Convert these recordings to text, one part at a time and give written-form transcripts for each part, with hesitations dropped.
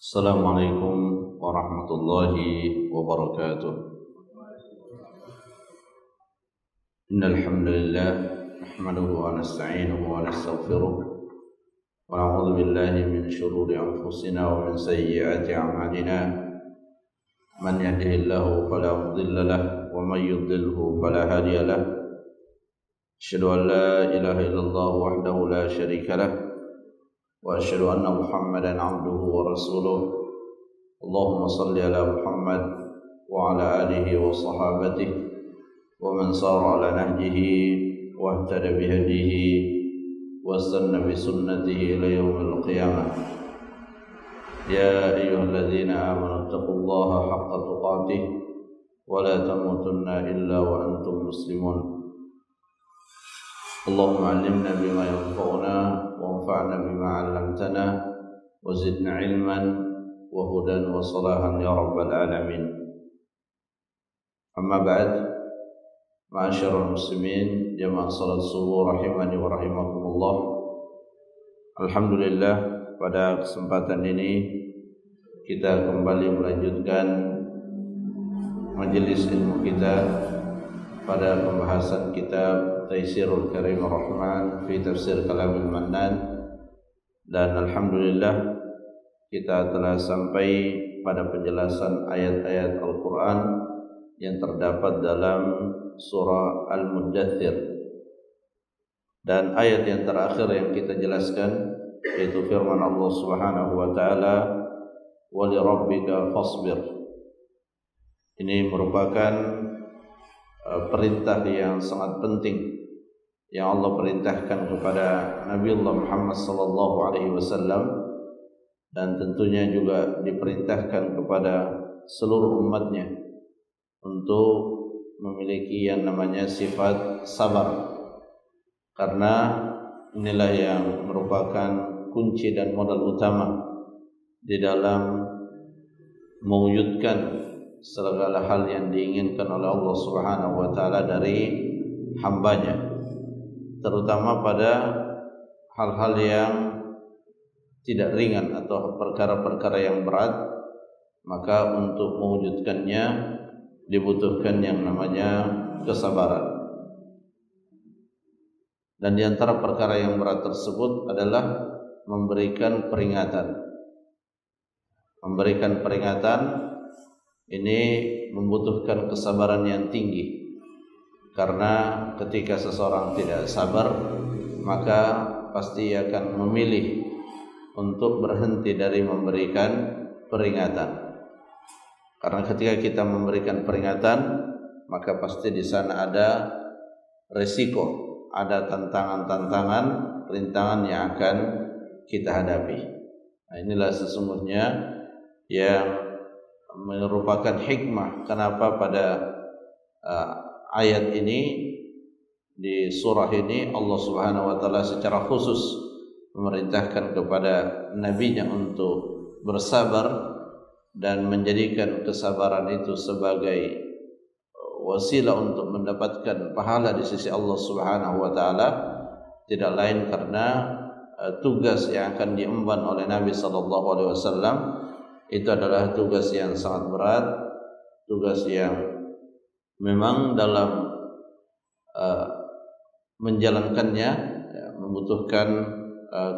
Assalamualaikum warahmatullahi wabarakatuh. Innal hamdalillah nahmaduhu wa nasta'inuhu wa nastaghfiruh wa na'udzu billahi min shururi anfusina wa min sayyiati a'malina. Man yahdihillahu fala mudilla lahu wa man yudlilhu fala hadiya lahu. Asyhadu an la ilaha illallah wahdahu la syarika lahu wa asyhadu anna Muhammadan 'abduhu wa rasuluh. Allahumma shalli ala Muhammad wa ala alihi wa sahabatihi wa man sara ala nahjihi wa ihtada bi hadihi wa istanna bi sunnatihi ila yaumil qiyamah. Ya ayyuhalladzina amanu taqullaha haqqa tuqatih wa la tamutunna illa wa antum muslimun. Allahumma 'allimna bima yanfa'una wanfa'na bima 'allamtana wa zidna 'ilman wa hudan wa salahan ya rabbal alamin. Amma ba'd, ma'asyiral muslimin jamaah salat subuh rahimani wa rahimakumullah. Alhamdulillah, pada kesempatan ini kita kembali melanjutkan majelis ilmu kita pada pembahasan kitab Taisirul Karim Ar-Rahman fi Tafsir Kalamil Mannan, dan alhamdulillah kita telah sampai pada penjelasan ayat-ayat Al-Quran yang terdapat dalam surah Al-Muddathir. Dan ayat yang terakhir yang kita jelaskan yaitu firman Allah Subhanahu wa taala, "Wa li rabbika fasbir." Ini merupakan perintah yang sangat penting yang Allah perintahkan kepada Nabiullah Muhammad sallallahu alaihi wasallam, dan tentunya juga diperintahkan kepada seluruh umatnya untuk memiliki yang namanya sifat sabar, karena inilah yang merupakan kunci dan modal utama di dalam mewujudkan segala hal yang diinginkan oleh Allah Subhanahu wa taala dari hambanya, terutama pada hal-hal yang tidak ringan atau perkara-perkara yang berat. Maka untuk mewujudkannya dibutuhkan yang namanya kesabaran. Dan di antara perkara yang berat tersebut adalah memberikan peringatan. Memberikan peringatan ini membutuhkan kesabaran yang tinggi, karena ketika seseorang tidak sabar maka pasti akan memilih untuk berhenti dari memberikan peringatan. Karena ketika kita memberikan peringatan maka pasti di sana ada resiko, ada tantangan-tantangan, rintangan yang akan kita hadapi. Nah, inilah sesungguhnya yang merupakan hikmah kenapa pada ayat ini, di surah ini, Allah Subhanahu wa taala secara khusus memerintahkan kepada nabinya untuk bersabar dan menjadikan kesabaran itu sebagai wasilah untuk mendapatkan pahala di sisi Allah Subhanahu wa taala, tidak lain karena tugas yang akan diemban oleh Nabi sallallahu alaihi wasallam itu adalah tugas yang sangat berat, tugas yang memang dalam menjalankannya membutuhkan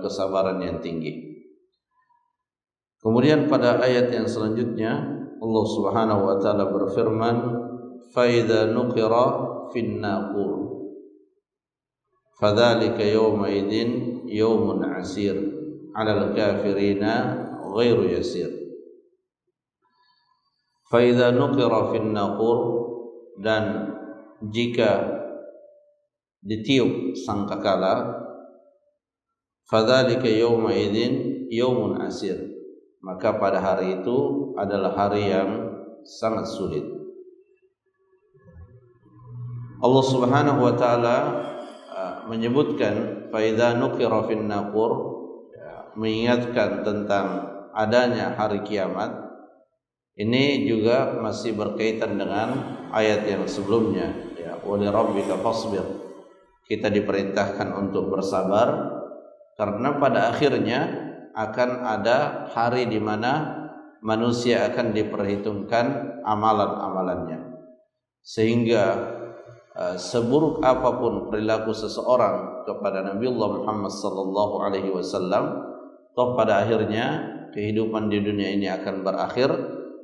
kesabaran yang tinggi. Kemudian pada ayat yang selanjutnya Allah Subhanahu wa taala berfirman, "Fa idza nuqira fin naqur fadzalika yawma idzin yawmun 'asir 'alal kafirina ghairu yasir." Fa idza nuqira fin naqur, dan jika ditiup sangkakala, fadzalika yawma idzin yawmun asir, maka pada hari itu adalah hari yang sangat sulit. Allah Subhanahu wa taala menyebutkan fa idza nuqira fin naqur, mengingatkan tentang adanya hari kiamat. Ini juga masih berkaitan dengan ayat yang sebelumnya, ya, wa li rabbika fasbir. Kita diperintahkan untuk bersabar karena pada akhirnya akan ada hari di mana manusia akan diperhitungkan amalan-amalannya. Sehingga seburuk apapun perilaku seseorang kepada Nabiullah Muhammad sallallahu alaihi wasallam, toh pada akhirnya kehidupan di dunia ini akan berakhir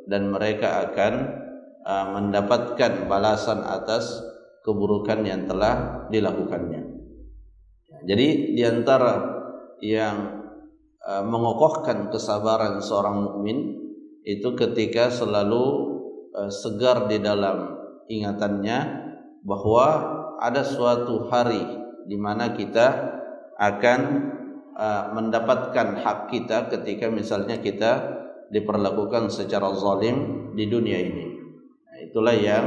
dan mereka akan mendapatkan balasan atas keburukan yang telah dilakukannya. Jadi di antara yang mengokohkan kesabaran seorang mukmin itu ketika selalu segar di dalam ingatannya bahwa ada suatu hari di mana kita akan mendapatkan hak kita ketika misalnya kita diperlakukan secara zalim di dunia ini. Nah, itulah yang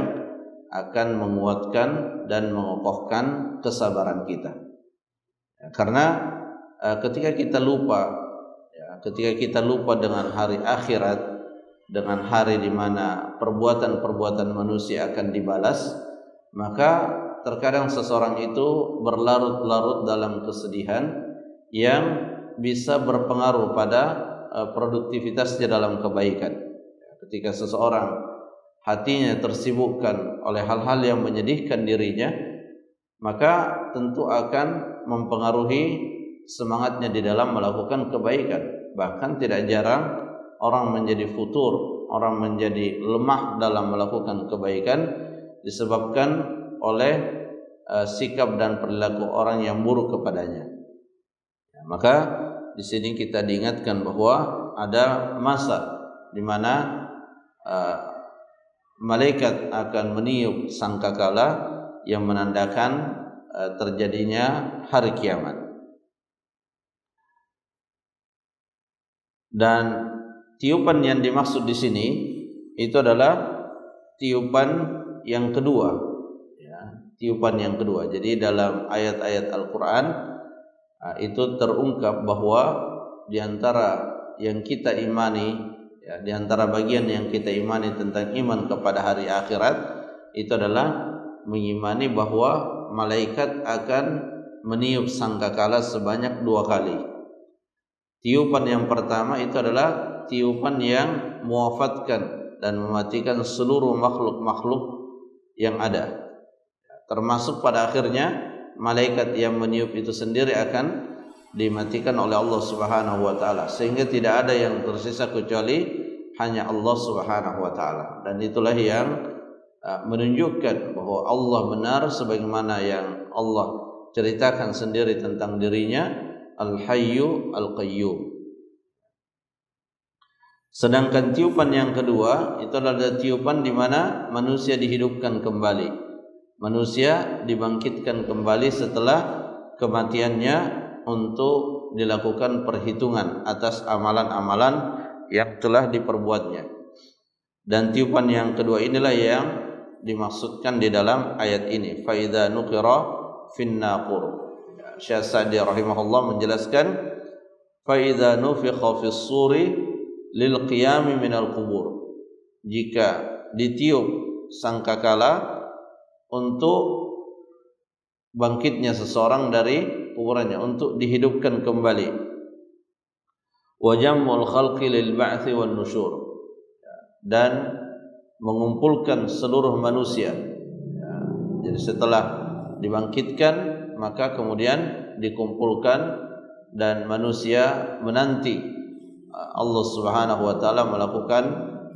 akan menguatkan dan mengokohkan kesabaran kita. Karena ketika kita lupa dengan hari akhirat, dengan hari di mana perbuatan-perbuatan manusia akan dibalas, maka terkadang seseorang itu berlarut-larut dalam kesedihan yang bisa berpengaruh pada produktivitasnya dalam kebaikan. Ketika seseorang hatinya tersibukkan oleh hal-hal yang menyedihkan dirinya, maka tentu akan mempengaruhi semangatnya di dalam melakukan kebaikan. Bahkan tidak jarang orang menjadi futur, orang menjadi lemah dalam melakukan kebaikan disebabkan oleh sikap dan perilaku orang yang buruk kepadanya. Maka di sini kita diingatkan bahwa ada masa di mana malaikat akan meniup sangkakala yang menandakan terjadinya hari kiamat. Dan tiupan yang dimaksud di sini itu adalah tiupan yang kedua, tiupan yang kedua. Jadi dalam ayat-ayat Al-Quran itu terungkap bahwa di antara yang kita imani, di antara bagian yang kita imani tentang iman kepada hari akhirat itu adalah mengimani bahwa malaikat akan meniup sangkakala sebanyak 2 kali. Tiupan yang pertama itu adalah tiupan yang mewafatkan dan mematikan seluruh makhluk-makhluk yang ada. Termasuk pada akhirnya malaikat yang meniup itu sendiri akan dimatikan oleh Allah Subhanahu wa taala, sehingga tidak ada yang tersisa kecuali hanya Allah Subhanahu wa taala. Dan itulah yang menunjukkan bahwa Allah benar sebagaimana yang Allah ceritakan sendiri tentang dirinya, Al-Hayyu Al-Qayyum. Sedangkan tiupan yang kedua itu adalah tiupan di mana manusia dihidupkan kembali. Manusia dibangkitkan kembali setelah kematiannya untuk dilakukan perhitungan atas amalan-amalan yang telah diperbuatnya. Dan tiupan yang kedua inilah yang dimaksudkan di dalam ayat ini, fa idza nuqira fin naqur. Syekh Sa'di rahimahullah menjelaskan, fa idza nufikha fis suri lil qiyam minal qubur. Jika ditiup sangkakala untuk bangkitnya seseorang dari kuburannya, untuk dihidupkan kembali. Wa jammul khalqi lil ba'tsi wan nusyur. Dan mengumpulkan seluruh manusia. Jadi setelah dibangkitkan maka kemudian dikumpulkan dan manusia menanti Allah Subhanahu wa taala melakukan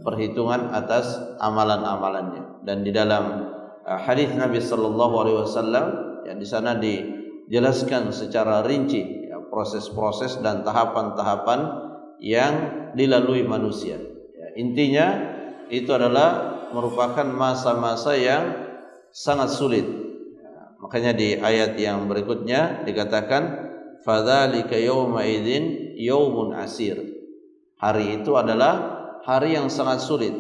perhitungan atas amalan-amalannya. Dan di dalam hadis Nabi sallallahu alaihi wasallam yang di sana dijelaskan secara rinci proses-proses dan tahapan-tahapan yang dilalui manusia. Intinya itu adalah merupakan masa-masa yang sangat sulit. Makanya di ayat yang berikutnya dikatakan fadzalika yauma idzin yaumun asir. Hari itu adalah hari yang sangat sulit.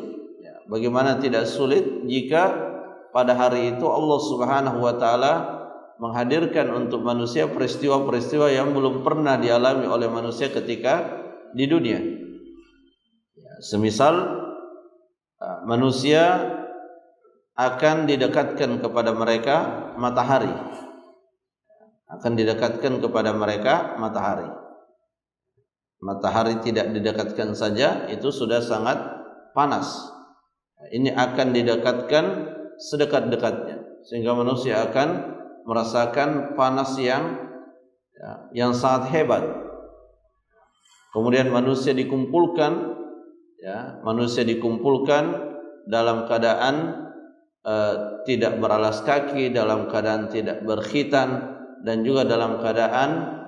Bagaimana tidak sulit jika pada hari itu Allah Subhanahu wa taala menghadirkan untuk manusia peristiwa-peristiwa yang belum pernah dialami oleh manusia ketika di dunia. Semisal manusia akan didekatkan kepada mereka matahari. Akan didekatkan kepada mereka matahari. Matahari tidak didekatkan saja itu sudah sangat panas. Ini akan didekatkan sedekat-dekatnya sehingga manusia akan merasakan panas yang sangat hebat. Kemudian manusia dikumpulkan dalam keadaan tidak beralas kaki, dalam keadaan tidak berkhitan, dan juga dalam keadaan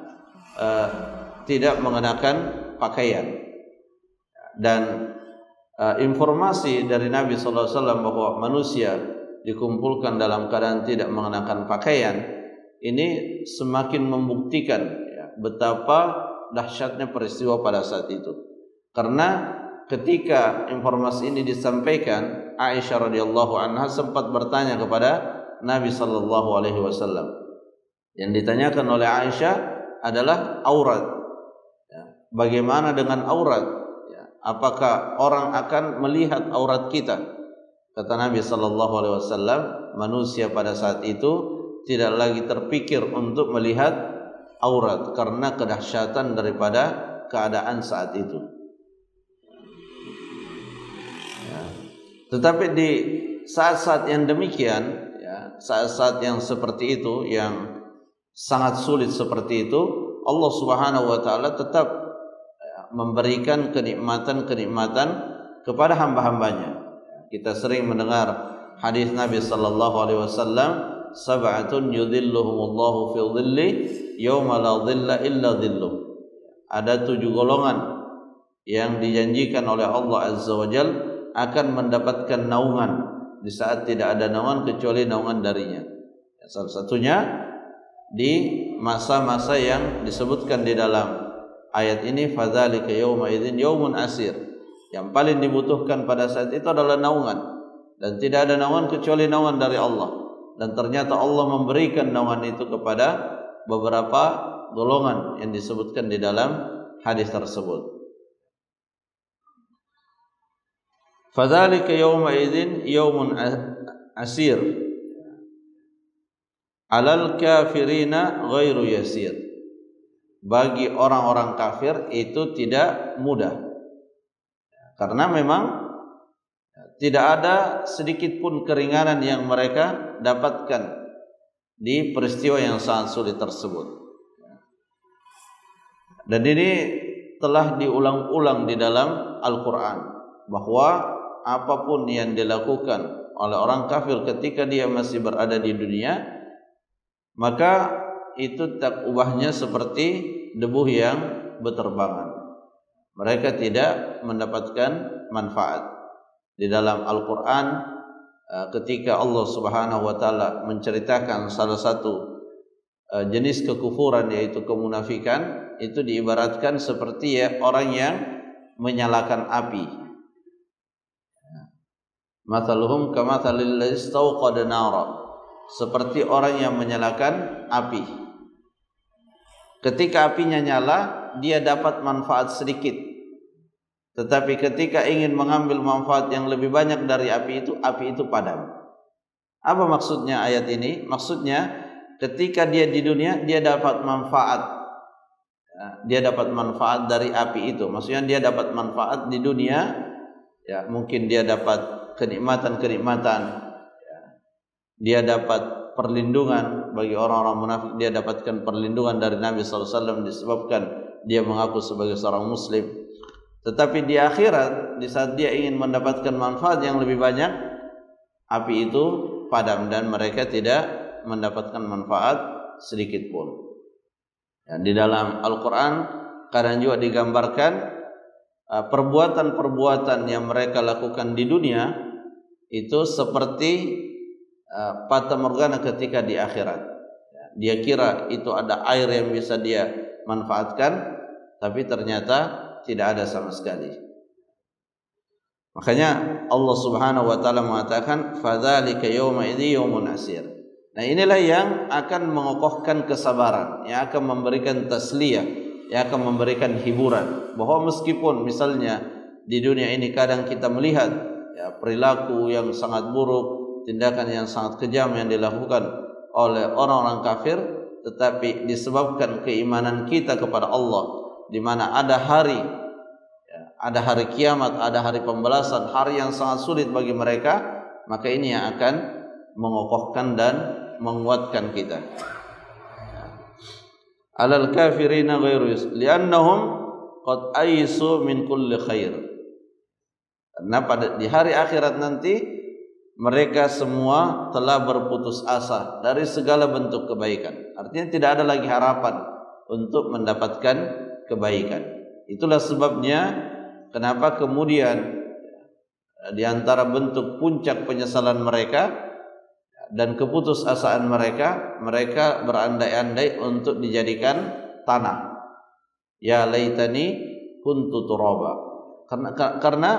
tidak mengenakan pakaian. Dan informasi dari Nabi sallallahu alaihi wasallam bahwa manusia dikumpulkan dalam keadaan tidak mengenakan pakaian ini semakin membuktikan betapa dahsyatnya peristiwa pada saat itu. Karena ketika informasi ini disampaikan, Aisyah radhiyallahu anha sempat bertanya kepada Nabi sallallahu alaihi wasallam. Yang ditanyakan oleh Aisyah adalah aurat. Bagaimana dengan aurat? Apakah orang akan melihat aurat kita? Kata Nabi sallallahu alaihi wasallam, manusia pada saat itu tidak lagi terpikir untuk melihat aurat karena kedahsyatan daripada keadaan saat itu. Tetapi di saat-saat yang demikian, saat-saat yang seperti itu, yang sangat sulit seperti itu, Allah Subhanahu wa taala tetap memberikan kenikmatan-kenikmatan kepada hamba-hambanya. Kita sering mendengar hadis Nabi sallallahu alaihi wasallam, sab'atun yudhilluhumullahu fi dhilli yauma la dhilla illa dhilluh. Ada 7 golongan yang dijanjikan oleh Allah Azza wa Jalla akan mendapatkan naungan di saat tidak ada naungan kecuali naungan darinya. Salah satunya di masa-masa yang disebutkan di dalam ayat ini, fadzalika yauma idzin yaumun asir. Yang paling dibutuhkan pada saat itu adalah naungan, dan tidak ada naungan kecuali naungan dari Allah. Dan ternyata Allah memberikan naungan itu kepada beberapa golongan yang disebutkan di dalam hadis tersebut. Fadzalika yauma idzin yaumun asir alal kafirina ghairu yasir. Bagi orang-orang kafir itu tidak mudah, karena memang tidak ada sedikit pun keringanan yang mereka dapatkan di peristiwa yang sangat sulit tersebut. Dan ini telah diulang-ulang di dalam Al-Quran, bahwa apapun yang dilakukan oleh orang kafir ketika dia masih berada di dunia, maka itu tak ubahnya seperti debu yang berterbangan. Mereka tidak mendapatkan manfaat. Di dalam Al-Quran, ketika Allah Subhanahu wa taala menceritakan salah satu jenis kekufuran, yaitu kemunafikan, itu diibaratkan seperti orang yang menyalakan api. Mathaluhum kamathalil ladzi istawqada nara. Seperti orang yang menyalakan api. Ketika apinya nyala, dia dapat manfaat sedikit. Tetapi ketika ingin mengambil manfaat yang lebih banyak dari api itu padam. Apa maksudnya ayat ini? Maksudnya ketika dia di dunia, dia dapat manfaat. Dia dapat manfaat dari api itu. Maksudnya dia dapat manfaat di dunia. Mungkin dia dapat kenikmatan-kenikmatan. Dia dapat perlindungan. Bagi orang-orang munafik, dia dapatkan perlindungan dari Nabi SAW disebabkan dia mengaku sebagai seorang muslim. Tetapi di akhirat, di saat dia ingin mendapatkan manfaat yang lebih banyak, api itu padam dan mereka tidak mendapatkan manfaat sedikit pun. Di dalam Al-Quran kadang juga digambarkan perbuatan-perbuatan yang mereka lakukan di dunia itu seperti fata morgana ketika di akhirat. Dia kira itu ada air yang bisa dia manfaatkan, tapi ternyata tidak ada sama sekali. Makanya Allah Subhanahu wa taala mengatakan fadzalika yauma idzi yaumun asir. Nah, inilah yang akan mengokohkan kesabaran, yang akan memberikan tasliyah, yang akan memberikan hiburan, bahwa meskipun misalnya di dunia ini kadang kita melihat perilaku yang sangat buruk, tindakan yang sangat kejam yang dilakukan oleh orang-orang kafir, tetapi disebabkan keimanan kita kepada Allah di mana ada hari, ada hari kiamat, ada hari pembalasan, hari yang sangat sulit bagi mereka, maka ini yang akan mengokohkan dan menguatkan kita. Alal kafirina ghairu yusir li'annahum qad aisu min kulli khair. Karena di hari akhirat nanti mereka semua telah berputus asa dari segala bentuk kebaikan. Artinya tidak ada lagi harapan untuk mendapatkan kebaikan. Itulah sebabnya kenapa kemudian di antara bentuk puncak penyesalan mereka dan keputusasaan mereka, mereka berandai-andai untuk dijadikan tanah. Ya laitani kuntu turaba. Karena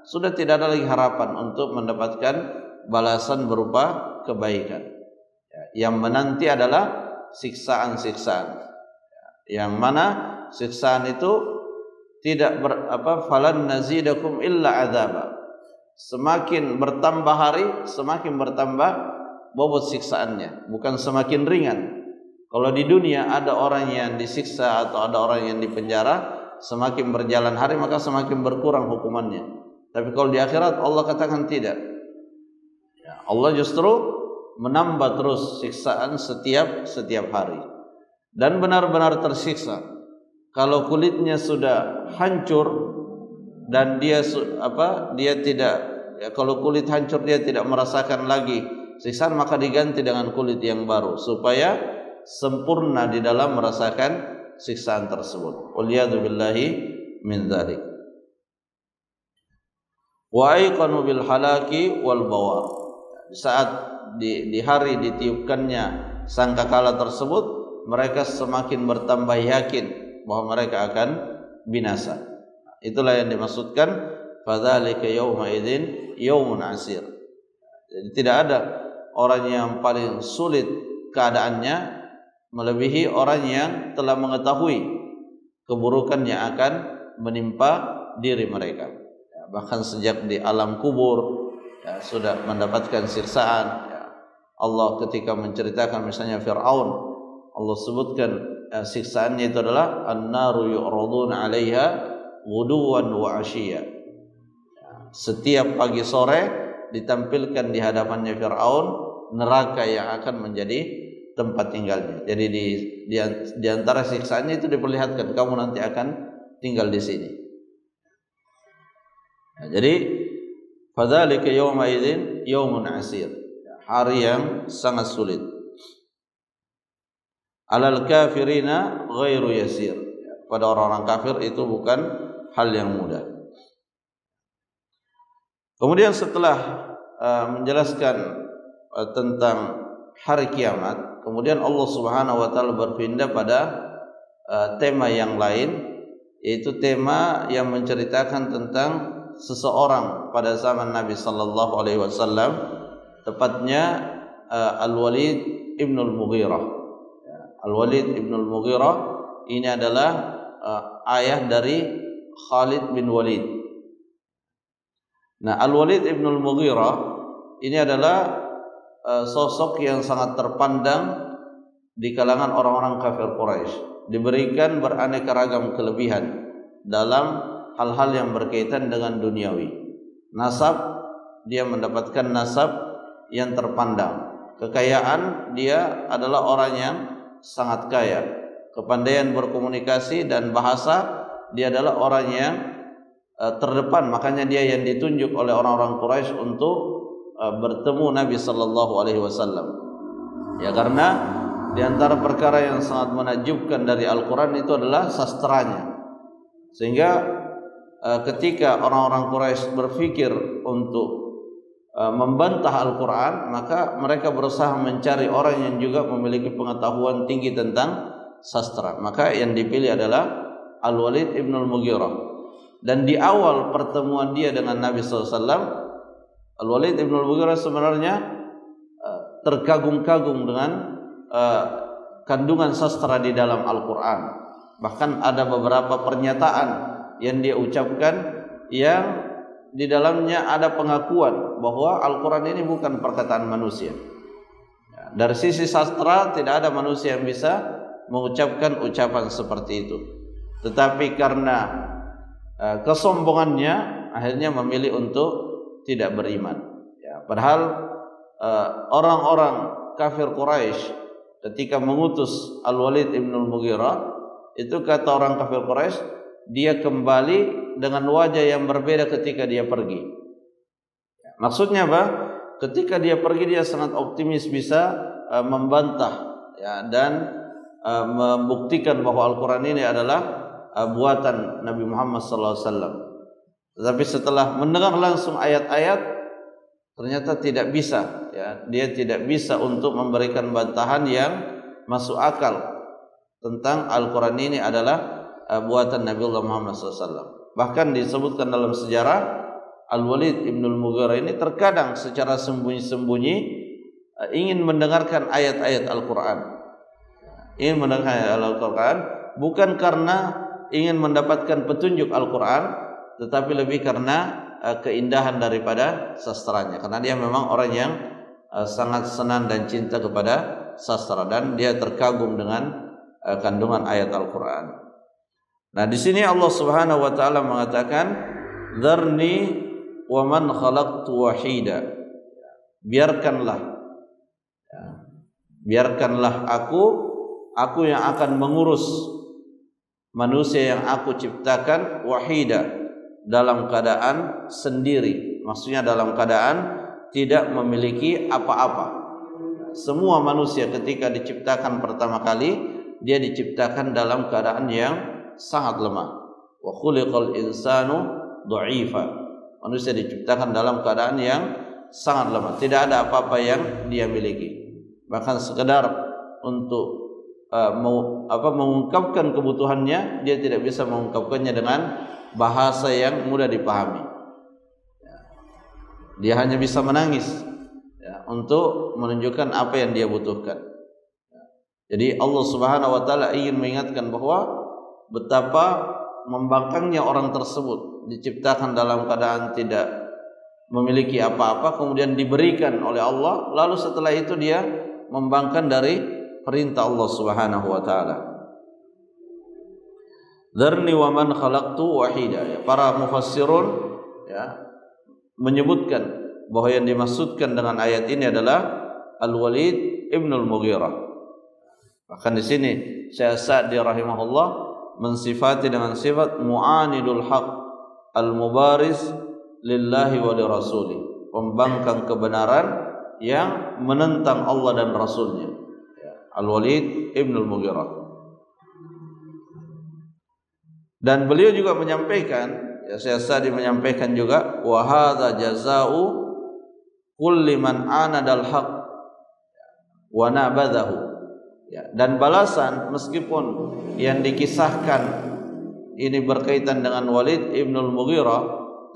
sudah tidak ada lagi harapan untuk mendapatkan balasan berupa kebaikan. Yang menanti adalah siksaan-siksaan. Yang mana siksaan itu tidak falan nazidakum illa adzaba. Semakin bertambah hari, semakin bertambah bobot siksaannya, bukan semakin ringan. Kalau di dunia ada orang yang disiksa atau ada orang yang dipenjara, semakin berjalan hari maka semakin berkurang hukumannya. Tapi kalau di akhirat Allah katakan tidak. Allah justru menambah terus siksaan setiap hari. Dan benar-benar tersiksa. Kalau kulitnya sudah hancur dan dia tidak, kalau kulit hancur dia tidak merasakan lagi siksaan, maka diganti dengan kulit yang baru supaya sempurna di dalam merasakan siksaan tersebut. Waliyadu billahi min dzalik. Wa aiqanu bil halaki wal bawar. Saat di hari ditiupkannya sangkakala tersebut, mereka semakin bertambah yakin bahwa mereka akan binasa. Itulah yang dimaksudkan fadzalika yauma idzin yaumun asir. Jadi tidak ada orang yang paling sulit keadaannya melebihi orang yang telah mengetahui keburukan yang akan menimpa diri mereka. Bahkan sejak di alam kubur sudah mendapatkan siksaan. Allah ketika menceritakan misalnya Fir'aun, Allah sebutkan siksaannya itu adalah an-naru yu'raduna 'alaiha ghuduwan wa 'ashiyya. Setiap pagi sore ditampilkan di hadapannya Fir'aun neraka yang akan menjadi tempat tinggalnya. Jadi di antara siksaannya itu diperlihatkan kamu nanti akan tinggal di sini. Jadi fadzalika yauma idzin yaumun asir. Hari yang sangat sulit. Alal kafirina ghairu yasir. Pada orang-orang kafir itu bukan hal yang mudah. Kemudian setelah menjelaskan tentang hari kiamat, kemudian Allah Subhanahu wa taala berpindah pada tema yang lain, yaitu tema yang menceritakan tentang seseorang pada zaman Nabi sallallahu alaihi wasallam, tepatnya Al-Walid ibn al-Mughirah. Al-Walid ibn al-Mughirah ini adalah ayah dari Khalid bin Walid. Nah, Al-Walid ibn al-Mughirah ini adalah sosok yang sangat terpandang di kalangan orang-orang kafir Quraisy. Diberikan beraneka ragam kelebihan dalam hal-hal yang berkaitan dengan duniawi. Nasab, dia mendapatkan nasab yang terpandang. Kekayaan, dia adalah orang yang sangat kaya. Kepandaian berkomunikasi dan bahasa, dia adalah orang yang terdepan. Makanya dia yang ditunjuk oleh orang-orang Quraisy untuk bertemu Nabi sallallahu alaihi wasallam. Ya, karena di antara perkara yang sangat menakjubkan dari Al-Qur'an itu adalah sastranya. Sehingga ketika orang-orang Quraisy berpikir untuk membantah Al-Qur'an, maka mereka berusaha mencari orang yang juga memiliki pengetahuan tinggi tentang sastra. Maka yang dipilih adalah Al-Walid ibn al-Mughirah. Dan di awal pertemuan dia dengan Nabi SAW, Al-Walid ibn al-Mughirah sebenarnya terkagum-kagum dengan kandungan sastra di dalam Al-Quran. Bahkan ada beberapa pernyataan yang dia ucapkan yang di dalamnya ada pengakuan bahwa Al-Quran ini bukan perkataan manusia. Dari sisi sastra tidak ada manusia yang bisa mengucapkan ucapan seperti itu. tetapi karena kesombongannya akhirnya memilih untuk tidak beriman. Ya, padahal orang-orang kafir Quraisy ketika mengutus Al-Walid ibn al-Mughirah, itu kata orang kafir Quraisy, dia kembali dengan wajah yang berbeda ketika dia pergi. Maksudnya apa? Ketika dia pergi dia sangat optimis bisa membantah ya, dan membuktikan bahwa Al-Quran ini adalah buatan Nabi Muhammad SAW. Tetapi setelah mendengar langsung ayat-ayat, ternyata tidak bisa ya, dia tidak bisa untuk memberikan bantahan yang masuk akal tentang Al-Quran ini adalah buatan Nabi Muhammad SAW. Bahkan disebutkan dalam sejarah, Al-Walid ibn al-Mughirah ini terkadang secara sembunyi-sembunyi ingin mendengarkan ayat-ayat Al-Quran. Ingin mendengarkan ayat Al-Quran bukan karena ingin mendapatkan petunjuk Al-Quran, tetapi lebih karena keindahan daripada sastranya. Karena dia memang orang yang sangat senang dan cinta kepada sastra, dan dia terkagum dengan kandungan ayat Al-Quran. Nah, di sini Allah Subhanahu wa taala mengatakan, "Dzarni wa man khalaqtu wahida." Biarkanlah ya, biarkanlah aku yang akan mengurus manusia yang aku ciptakan wahida, dalam keadaan sendiri. Maksudnya dalam keadaan tidak memiliki apa-apa. Semua manusia ketika diciptakan pertama kali, dia diciptakan dalam keadaan yang sangat lemah. Wa khuliqal insanu dha'ifa. Manusia diciptakan dalam keadaan yang sangat lemah, tidak ada apa-apa yang dia miliki. Bahkan sekedar untuk mengungkapkan kebutuhannya, dia tidak bisa mengungkapkannya dengan bahasa yang mudah dipahami. Dia hanya bisa menangis ya, untuk menunjukkan apa yang dia butuhkan. Jadi Allah Subhanahu wa taala ingin mengingatkan bahwa betapa membangkangnya orang tersebut, diciptakan dalam keadaan tidak memiliki apa-apa, kemudian diberikan oleh Allah, lalu setelah itu dia membangkang dari perintah Allah Subhanahu wa taala. Dzarni wa man khalaqtu wahida. Ya, para mufassirun ya menyebutkan bahwa yang dimaksudkan dengan ayat ini adalah Al-Walid ibn al-Mughirah. Bahkan di sini Syekh Sa'di rahimahullah mensifati dengan sifat mu'anidul haq al-mubaris lillahi wa lirasuli, pembangkang kebenaran yang menentang Allah dan Rasulnya. Al-Walid ibn al-Mughirah. Dan beliau juga menyampaikan, ya Syekh Sa'di menyampaikan juga, wa hadza jazaa'u kulli man anadal haq wa nabadahu. Ya, dan balasan meskipun yang dikisahkan ini berkaitan dengan Walid ibn al-Mughirah,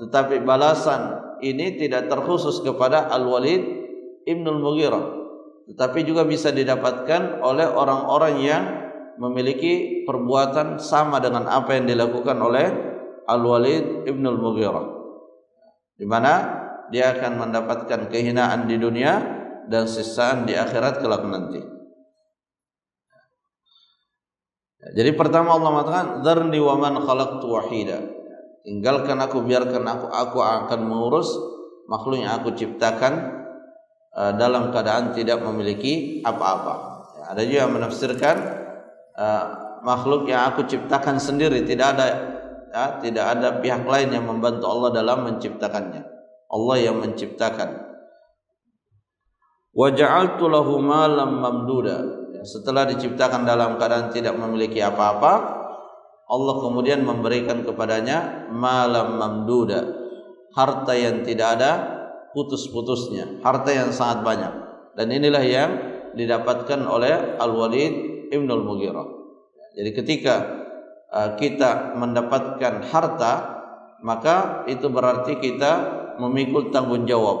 tetapi balasan ini tidak terkhusus kepada Al-Walid ibn al-Mughirah, tetapi juga bisa didapatkan oleh orang-orang yang memiliki perbuatan sama dengan apa yang dilakukan oleh Al-Walid ibn al-Mughirah, di mana dia akan mendapatkan kehinaan di dunia dan siksaan di akhirat kelak nanti. Jadi pertama Allah mengatakan, "Dzarni wa man khalaqtu wahida." Tinggalkan aku, biarkan aku akan mengurus makhluk yang aku ciptakan dalam keadaan tidak memiliki apa-apa. Ya, ada juga yang menafsirkan makhluk yang aku ciptakan sendiri, tidak ada pihak lain yang membantu Allah dalam menciptakannya. Allah yang menciptakan. Wa ja'altu lahu malam mamduda. Setelah diciptakan dalam keadaan tidak memiliki apa-apa, Allah kemudian memberikan kepadanya malam mamduda, harta yang tidak ada putus-putusnya, harta yang sangat banyak. Dan inilah yang didapatkan oleh Al-Walid ibn al-Mughirah. Jadi ketika kita mendapatkan harta, maka itu berarti kita memikul tanggung jawab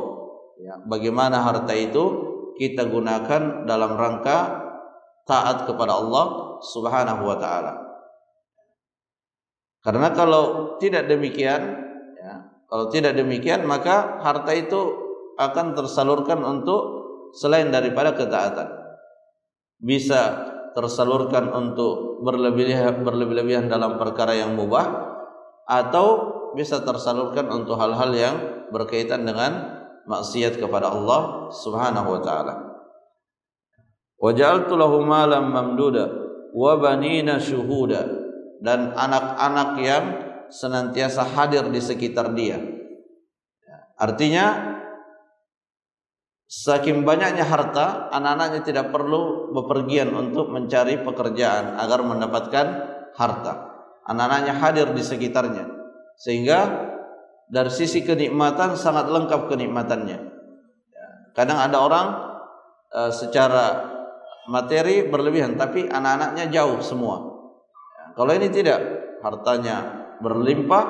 ya, bagaimana harta itu kita gunakan dalam rangka taat kepada Allah Subhanahu wa taala. Karena kalau tidak demikian maka harta itu akan tersalurkan untuk selain daripada ketaatan. Bisa tersalurkan untuk berlebih-lebihan dalam perkara yang mubah, atau bisa tersalurkan untuk hal-hal yang berkaitan dengan maksiat kepada Allah Subhanahu wa taala. Wa ja'altu lahu malan mamduda wa banina syuhuda, dan anak-anak yang senantiasa hadir di sekitar dia. Artinya saking banyaknya harta, anak-anaknya tidak perlu bepergian untuk mencari pekerjaan agar mendapatkan harta. Anak-anaknya hadir di sekitarnya, sehingga dari sisi kenikmatan sangat lengkap kenikmatannya. Kadang ada orang secara materi berlebihan, tapi anak-anaknya jauh semua. Kalau ini tidak, hartanya berlimpah,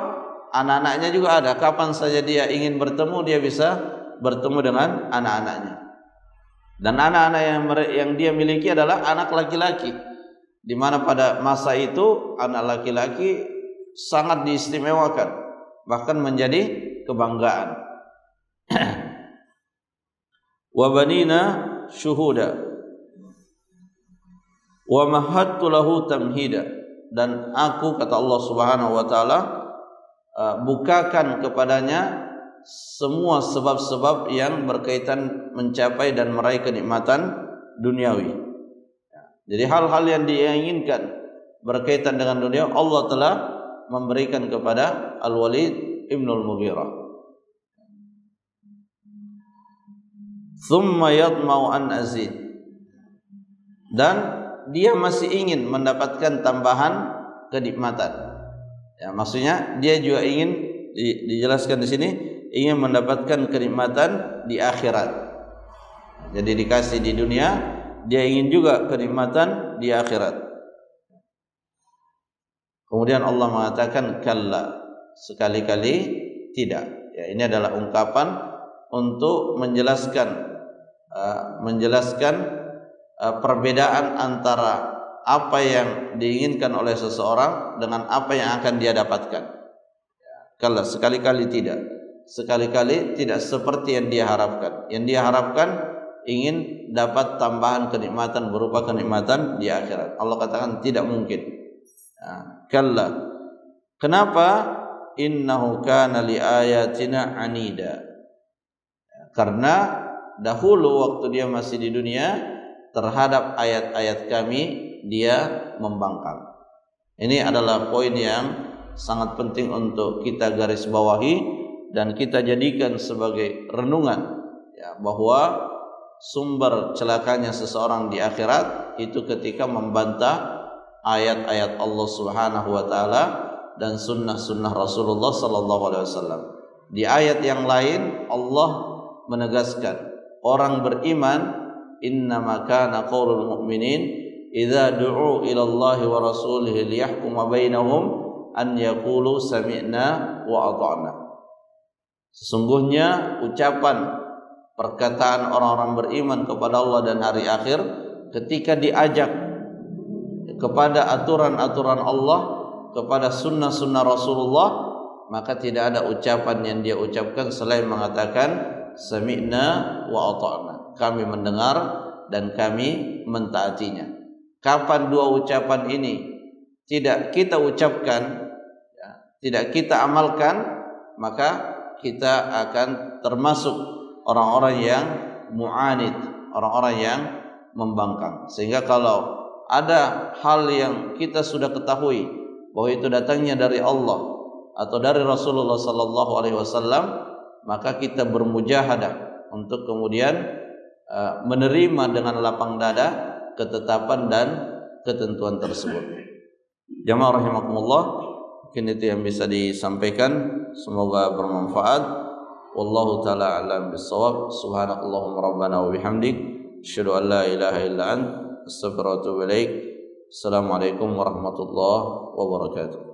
anak-anaknya juga ada. Kapan saja dia ingin bertemu, dia bisa bertemu dengan anak-anaknya. Dan anak-anak yang dia miliki adalah anak laki-laki, di mana pada masa itu anak laki-laki sangat diistimewakan, bahkan menjadi kebanggaan. Wa banina syuhuda wa mahattu lahu tamhida, dan aku, kata Allah Subhanahu wa taala, bukakan kepadanya semua sebab-sebab yang berkaitan mencapai dan meraih kenikmatan duniawi. Jadi hal-hal yang dia inginkan berkaitan dengan dunia, Allah telah memberikan kepada Al-Walid ibn al-Mughirah. Thumma yatma'u an azid, dan dia masih ingin mendapatkan tambahan kenikmatan. Ya, maksudnya dia juga ingin, dijelaskan di sini, ingin mendapatkan kenikmatan di akhirat. Jadi dikasih di dunia, dia ingin juga kenikmatan di akhirat. Kemudian Allah mengatakan kalla, sekali-kali tidak. Ya, ini adalah ungkapan untuk menjelaskan perbedaan antara apa yang diinginkan oleh seseorang dengan apa yang akan dia dapatkan. Kalla, sekali-kali tidak. Sekali-kali tidak seperti yang dia harapkan. Yang dia harapkan ingin dapat tambahan kenikmatan berupa kenikmatan di akhirat. Allah katakan tidak mungkin. Kalla. Kenapa? Innahu kana li ayatina anida. Karena dahulu waktu dia masih di dunia, terhadap ayat-ayat kami dia membangkang. Ini adalah poin yang sangat penting untuk kita garis bawahi dan kita jadikan sebagai renungan, ya, bahwa sumber celakanya seseorang di akhirat itu ketika membantah ayat-ayat Allah Subhanahu wa taala dan sunnah-sunnah Rasulullah sallallahu alaihi wasallam. Di ayat yang lain Allah menegaskan orang beriman, innama kana qaulul mu'minin idza du'u ila Allahi wa rasulihi liyahkuma bainahum an yaqulu sami'na wa ata'na. Sesungguhnya ucapan perkataan orang-orang beriman kepada Allah dan hari akhir ketika diajak kepada aturan-aturan Allah, kepada sunnah-sunnah Rasulullah, maka tidak ada ucapan yang dia ucapkan selain mengatakan sami'na wa ata'na, kami mendengar dan kami mentaatinya. Kapan dua ucapan ini tidak kita ucapkan, ya, tidak kita amalkan, maka kita akan termasuk orang-orang yang mu'anid, orang-orang yang membangkang. Sehingga kalau ada hal yang kita sudah ketahui bahwa itu datangnya dari Allah atau dari Rasulullah sallallahu alaihi wasallam, maka kita bermujahadah untuk kemudian menerima dengan lapang dada ketetapan dan ketentuan tersebut. Jamaah rahimakumullah, mungkin itu yang bisa disampaikan, semoga bermanfaat. Wallahu taala a'lam bissawab. Subhanakallahumma rabbana wa bihamdik, asyhadu an la ilaha illa anta, astaghfiruka wa atubu ilaik. Assalamualaikum warahmatullahi wabarakatuh.